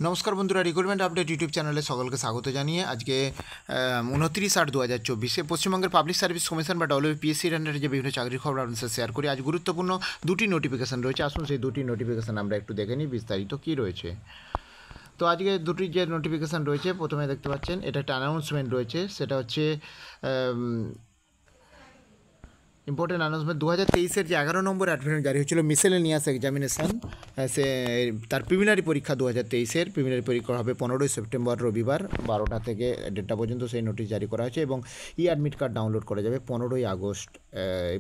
নমস্কার বন্ধুরা, recruitment update YouTube চ্যানেলে সকলকে স্বাগত জানিয়ে আজকে 29/8/2024 পশ্চিমবঙ্গের পাবলিক সার্ভিস কমিশন বা ডব্লিউপিএসসির আন্ডারে যে বিভিন্ন চাকরির খবর আপনাদের সাথে শেয়ার করি। আজ গুরুত্বপূর্ণ দুটি নোটিফিকেশন রয়েছে, আসুন সেই দুটি নোটিফিকেশন আমরা একটু দেখে নিই বিস্তারিত কী রয়েছে। তো আজকে দুটি যে নোটিফিকেশান রয়েছে, প্রথমে দেখতে পাচ্ছেন এটা একটা অ্যানাউন্সমেন্ট রয়েছে, সেটা হচ্ছে ইম্পর্টেন্ট অ্যানাউন্সমেন্ট। 2023-এর যে 11 নম্বর অ্যাডমিশন জারি হয়েছিল মিসেলেনিয়াস এক্সামিনেশান, সে তার প্রিলিমিনারি পরীক্ষা 2023-এর প্রিলিমিনারি পরীক্ষা হবে 15ই সেপ্টেম্বর রবিবার 12টা থেকে 1:30 পর্যন্ত সেই নোটিশ জারি করা হয়েছে এবং অ্যাডমিট কার্ড ডাউনলোড করা যাবে 15ই আগস্ট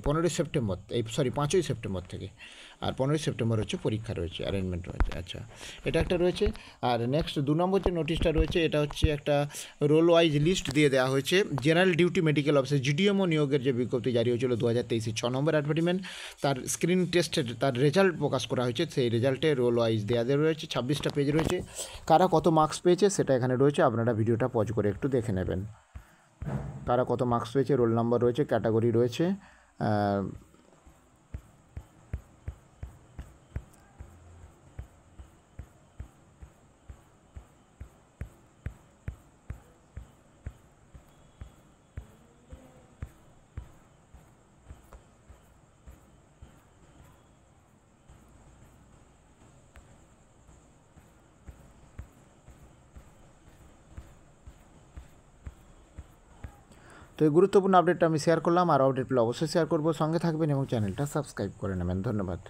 15ই সেপ্টেম্বর 5ই সেপ্টেম্বর থেকে। আর 15ই সেপ্টেম্বর হচ্ছে পরীক্ষা রয়েছে, অ্যারেঞ্জমেন্ট রয়েছে। আচ্ছা, এটা একটা রয়েছে। আর নেক্সট 2 নম্বর যে নোটিশটা রয়েছে, এটা হচ্ছে একটা রোল ওয়াইজ লিস্ট দিয়ে দেওয়া হয়েছে। General duty medical officer GDMO নিয়োগের যে বিজ্ঞপ্তি জারি হয়েছিল 2023-এর 6 নম্বর অ্যাডভার্টাইজমেন্ট, তার স্ক্রিন টেস্টের তার রেজাল্ট প্রকাশ করা হয়েছে। সেই রেজাল্টে রোল ওয়াইজ দেওয়া রয়েছে, 26টা পেজ রয়েছে। কারা কত মার্কস পেয়েছে সেটা এখানে রয়েছে, আপনারা ভিডিওটা পজ করে একটু দেখে নেবেন। কারা কত মার্কস পেয়েছে, রোল নাম্বার রয়েছে, ক্যাটাগরি রয়েছে। তো এই গুরুত্বপূর্ণ আপডেটটা আমি শেয়ার করলাম, আর আপডেট পেলে অবশ্যই শেয়ার করবো। সঙ্গে থাকবেন এবং চ্যানেলটা সাবস্ক্রাইব করে নেবেন। ধন্যবাদ।